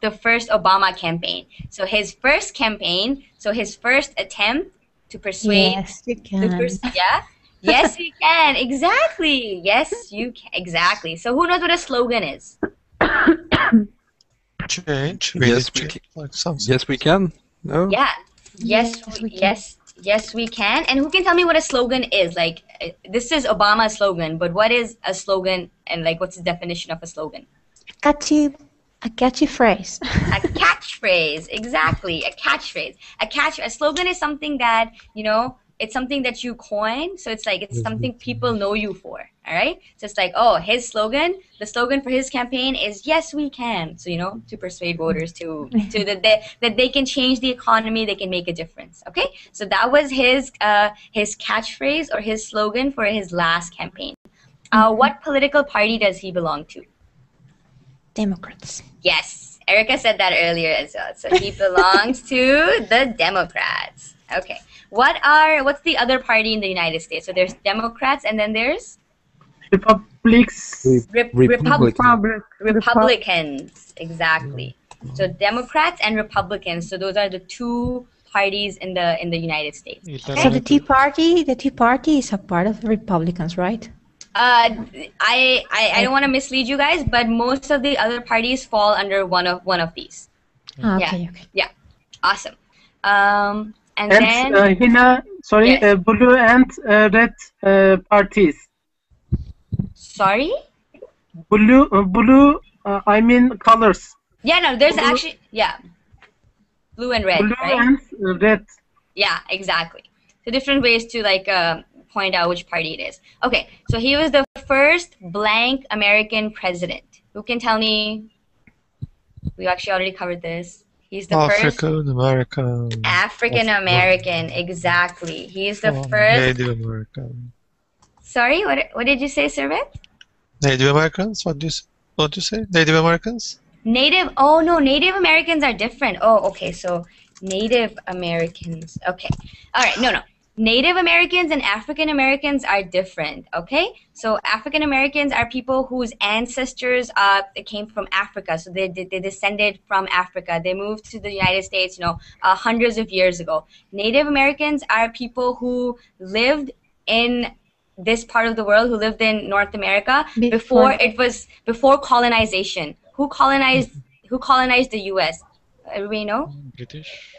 the first Obama campaign. So his first attempt to persuade. Yes, you can. Yes, you can. Exactly. Yes, you can. Exactly. So who knows what a slogan is? Change. Yes, we can. No. Yeah. Yes, we can. And who can tell me what a slogan is? Like, this is Obama's slogan, but what is a slogan, and like, what's the definition of a slogan? A catchy phrase. A catchphrase, exactly. A catchphrase. A slogan is something that, it's something that you coin. So it's like, it's something people know you for. All right. So it's like, oh, the slogan for his campaign is yes, we can. So, to persuade voters to that they can change the economy, they can make a difference. Okay. So that was his catchphrase or his slogan for his last campaign. What political party does he belong to? Democrats. Yes. Erica said that earlier as well. So he belongs to the Democrats. Okay. What's the other party in the United States? So there's Democrats, and then there's Republicans. Exactly. So Democrats and Republicans. So those are the two parties in the United States. Okay? So the Tea Party is a part of the Republicans, right? I don't want to mislead you guys, but most of the other parties fall under one of these. Okay. Yeah. Awesome. And then Hina, sorry, yes. blue and red parties. Sorry? Blue, I mean colors. Yeah, no, there's actually, blue and red, Blue right? and red. Yeah, exactly. So different ways to point out which party it is. Okay, so he was the first blank American president. Who can tell me? We actually already covered this. He's the African American. African American, exactly. He's the first. Native American. Sorry, what did you say, Servet? Native Americans? What do you say? Native Americans? Native. Oh no, Native Americans are different. Oh, okay. So Native Americans. Okay. All right. No. Native Americans and African Americans are different, okay? So African Americans are people whose ancestors came from Africa, so they descended from Africa. They moved to the United States, hundreds of years ago. Native Americans are people who lived in this part of the world, who lived in North America before colonization. Who colonized the U.S.? Everybody know? British.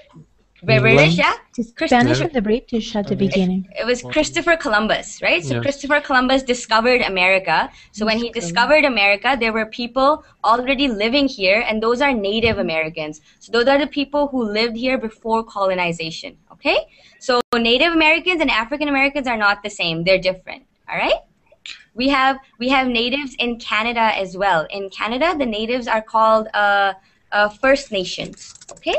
British, yeah? Spanish or the British at the beginning? It was Christopher Columbus, right? So Yes. Christopher Columbus discovered America. So when he discovered America, there were people already living here, and those are Native Americans. So those are the people who lived here before colonization, okay? So Native Americans and African Americans are not the same. They're different, all right? We have natives in Canada as well. In Canada, the natives are called First Nations, okay?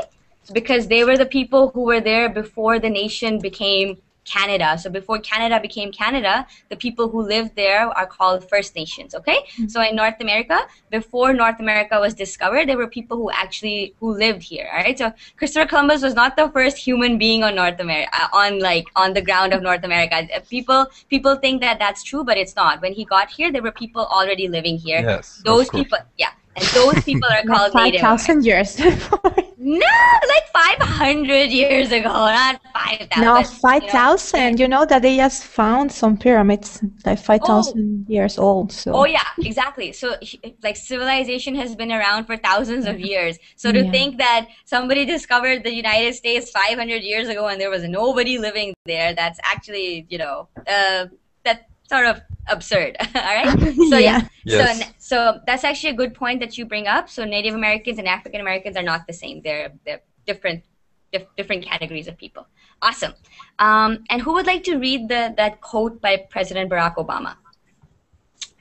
because they were the people who were there before the nation became Canada. So before Canada became Canada, the people who lived there are called First Nations. Okay, so in North America, before North America was discovered, there were people who lived here. All right, so Christopher Columbus was not the first human being on North America, on the ground of North America. People think that that's true, but it's not. When he got here, there were people already living here. Yes, Those of course. people, yeah, and those people are called Native Americans. 5,000 years. No, like 500 years ago, not 5,000. No, but, 5,000. You know that they just found some pyramids like 5,000 years old. So. Oh yeah, exactly. So like civilization has been around for thousands of years. So to Yeah. think that somebody discovered the United States 500 years ago and there was nobody living there, that's actually, that's sort of absurd. All right. So yeah. Yes. So that's actually a good point that you bring up. So Native Americans and African Americans are not the same. They're different categories of people. Awesome. And who would like to read that quote by President Barack Obama?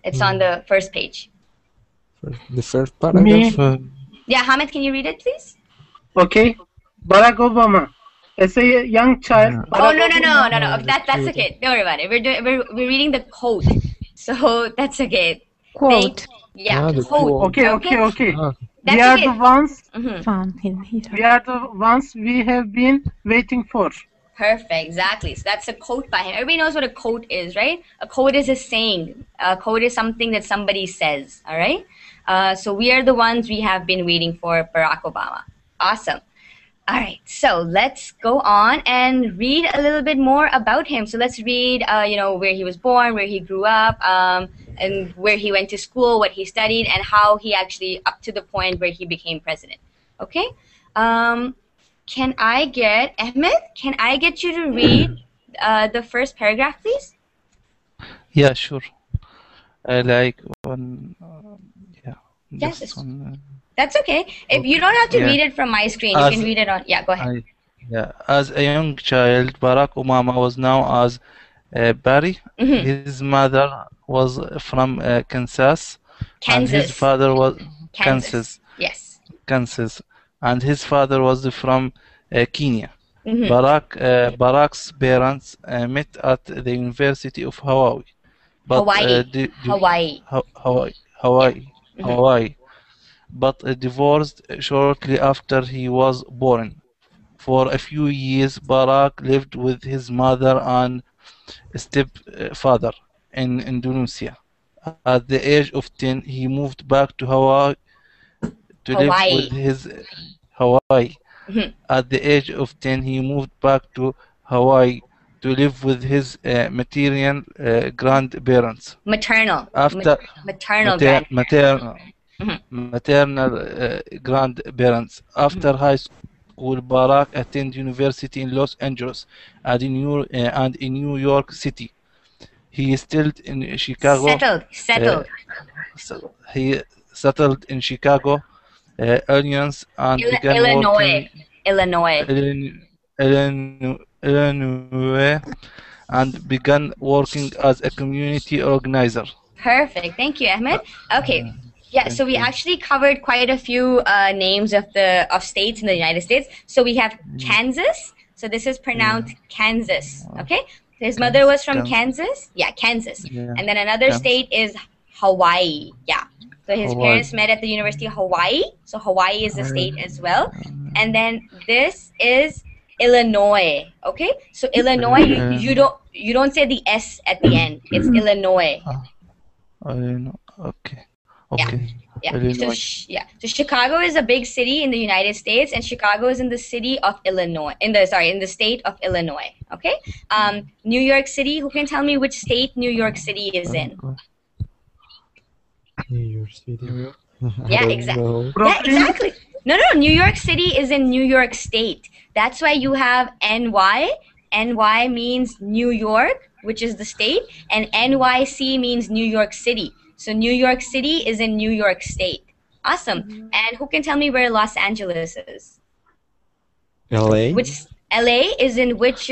It's on the first page. The first paragraph. Yeah, Hamid, can you read it, please? Okay. Barack Obama. As a young child. Oh no. That's okay. Don't worry about it. We're reading the quote, so that's okay. Quote. Yeah, the quote. quote. Okay. That's We are okay. the ones. Found him. We are the ones we have been waiting for. Perfect, exactly. So that's a quote by him. Everybody knows what a quote is, right? A quote is a saying. A quote is something that somebody says, all right? So we are the ones we have been waiting for, Barack Obama. Awesome. All right, so let's go on and read a little bit more about him. So let's read, where he was born, where he grew up, and where he went to school, what he studied, and how he actually, up to the point where he became president. Okay? Can I get, Ahmed, can I get you to read the first paragraph, please? Yeah, sure. Like one, Yes, just one. that's okay. If you don't have to Yeah. read it from my screen, you can read it on. Yeah, go ahead. As a young child, Barack Obama was known as Barry. His mother was from Kansas, and his Kansas. father was Kansas. Yes. Kansas, and his father was from Kenya. Mhm. Barack's parents met at the University of Hawaii. Hawaii. Hawaii, but divorced shortly after he was born. For a few years, Barack lived with his mother and stepfather in Indonesia. At the age of 10, he moved back to Hawaii to live with his Hawaii. At the age of 10, he moved back to Hawaii to live with his maternal grandparents. Maternal. After Maternal. maternal grandparents. After high school, Barack attended university in Los Angeles and in New York City. He settled in Chicago. Settled. He settled in Chicago, Illinois, and began working. Illinois, and began working as a community organizer. Perfect. Thank you, Ahmed. Okay. Yeah, so we actually covered quite a few names of states in the United States. So we have Kansas. So this is pronounced Kansas. Okay. His mother was from Kansas. Yeah, Kansas. Yeah. And then another state is Hawaii. Yeah. So his parents met at the University of Hawaii. So Hawaii is a state as well. And then this is Illinois. Okay. So Illinois, you don't say the S at the end. It's Illinois. Okay. Yeah. So Chicago is a big city in the United States, and Chicago is in the city of Illinois. In the state of Illinois. Okay. New York City. Who can tell me which state New York City is in? New York City. Yeah, exactly. Yeah, exactly. No. New York City is in New York State. That's why you have NY. NY means New York, which is the state, and NYC means New York City. So New York City is in New York State. Awesome. And who can tell me where Los Angeles is? LA? LA is in which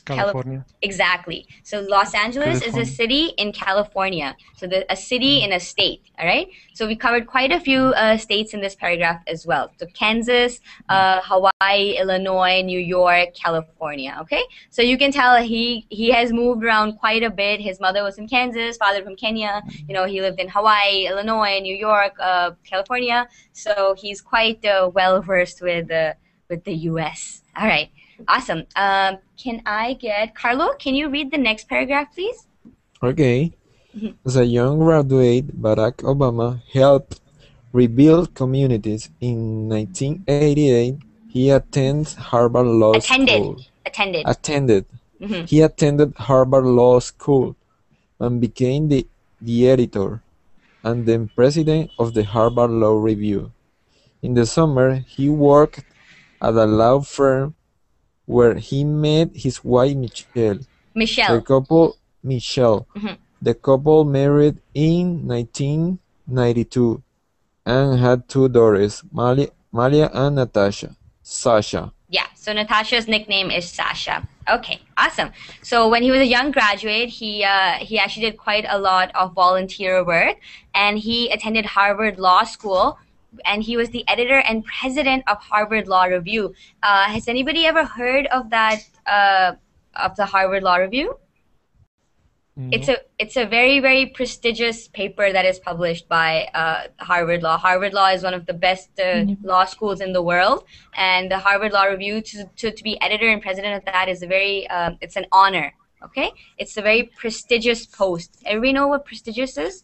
California. Exactly. So Los Angeles is a California. a city in California. So a city in a state. All right. So we covered quite a few states in this paragraph as well. So Kansas, Hawaii, Illinois, New York, California. Okay. So you can tell he has moved around quite a bit. His mother was from Kansas, father from Kenya. You know, he lived in Hawaii, Illinois, New York, California. So he's quite well versed with the U.S. All right. Awesome. Can I get Carlo? Can you read the next paragraph, please? Okay. Mhm. As a young graduate, Barack Obama helped rebuild communities. In 1988, he attended Harvard Law School. Attended. Mhm. He attended Harvard Law School and became the editor and then president of the Harvard Law Review. In the summer, he worked at a law firm where he met his wife Michelle. Michelle. Michelle. The couple married in 1992 and had two daughters, Malia and Sasha. Yeah, so Natasha's nickname is Sasha. Okay, awesome. So when he was a young graduate, he actually did quite a lot of volunteer work, and he attended Harvard Law School, and he was the editor and president of Harvard Law Review. Has anybody ever heard of that, of the Harvard Law Review? It's a very, very prestigious paper that is published by Harvard Law. Harvard Law is one of the best law schools in the world, and the Harvard Law Review, to be editor and president of that is a very it's an honor. Okay, it's a very prestigious post. Everybody know what prestigious is?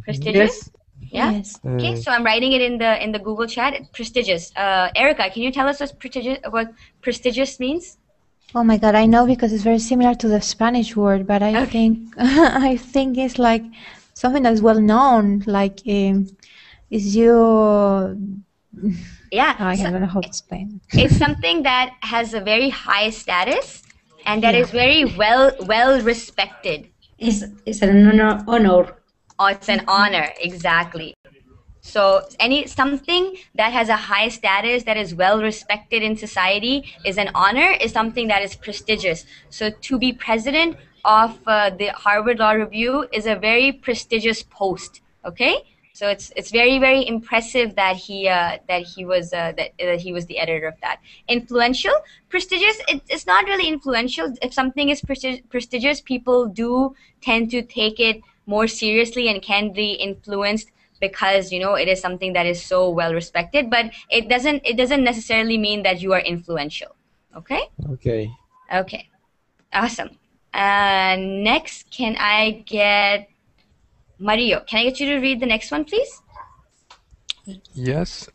Prestigious. Yes. Yeah. Yes. Okay, so I'm writing it in the Google chat. Prestigious. Erica, can you tell us what prestigious means? Oh my God, I know because it's very similar to the Spanish word, but I think I think it's like something that's well known. Like, is you? Yeah. I don't know how to explain. It's something that has a very high status and that is very well respected. It's an honor. Oh, it's an honor, exactly. So something that has a high status, that is well respected in society, is an honor, is something that is prestigious. So to be president of the Harvard Law Review is a very prestigious post. Okay, so it's very, very impressive that he was the editor of that. Influential, prestigious. It's not really influential. If something is prestigious, people do tend to take it more seriously and can be influenced, because it is something that is so well respected, but it doesn't necessarily mean that you are influential. Okay, awesome. Next, can I get Mario? Can I get you to read the next one, please? Yes.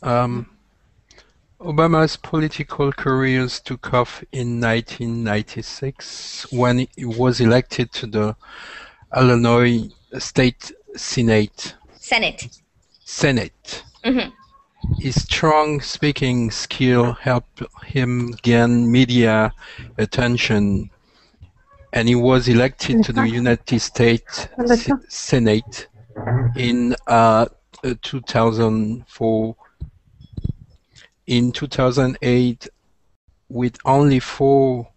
Obama's political career took off in 1996 when he was elected to the Illinois State Senate. Mm-hmm. His strong speaking skill helped him gain media attention, and he was elected to the United States Senate in 2004. In 2008, with only 4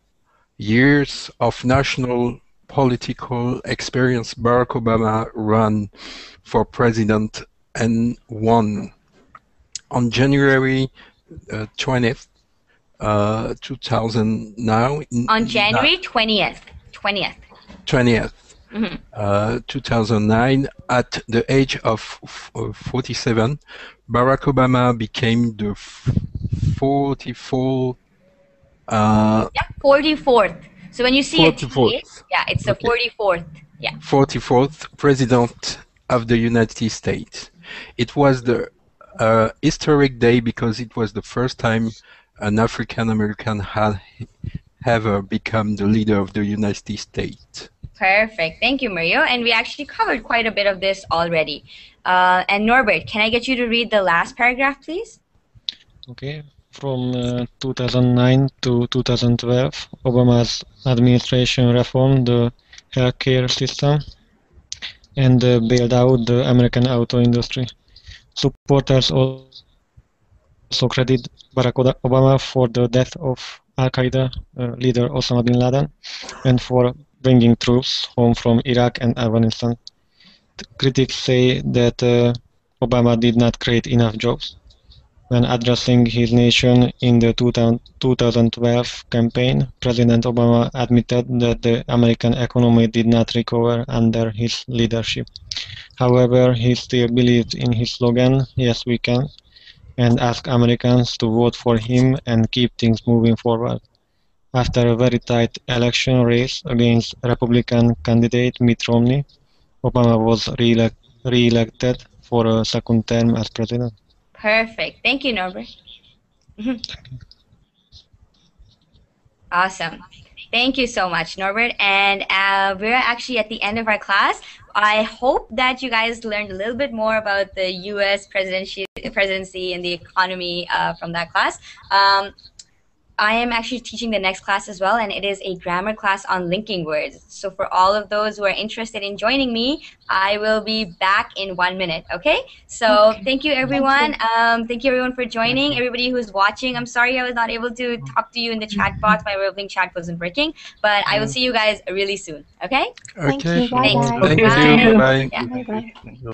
years of national political experience, Barack Obama ran for president and won. On January 20th, 2009. On January 20th. 2009, at the age of 47, Barack Obama became the 44th. 44th. So when you see a T, 44th. it's the 44th. Yeah. 44th president of the United States. It was the historic day because it was the first time an African American had ever become the leader of the United States. Perfect. Thank you, Mario. And we actually covered quite a bit of this already. And Norbert, can I get you to read the last paragraph, please? Okay. From 2009 to 2012, Obama's administration reformed the healthcare system and bailed out the American auto industry. Supporters also credit Barack Obama for the death of Al-Qaeda leader Osama bin Laden and for bringing troops home from Iraq and Afghanistan. Critics say that Obama did not create enough jobs. When addressing his nation in the 2012 campaign, President Obama admitted that the American economy did not recover under his leadership. However, he still believed in his slogan, "Yes, we can," and asked Americans to vote for him and keep things moving forward. After a very tight election race against Republican candidate Mitt Romney, Obama was re-elected for a second term as president. Perfect. Thank you, Norbert. Awesome. Thank you so much, Norbert. And we're actually at the end of our class. I hope that you guys learned a little bit more about the U.S. presidency and the economy from that class. I am actually teaching the next class as well, and it is a grammar class on linking words. So for all of those who are interested in joining me, I will be back in 1 minute, okay? So thank you, everyone. Thank you, everyone, for joining. Everybody who's watching, I'm sorry I was not able to talk to you in the chat box. My Verbling chat wasn't working, but I will see you guys really soon, okay? Thank you. Okay. Bye-bye. Thank Okay, see you. you. Bye. Yeah. Bye-bye.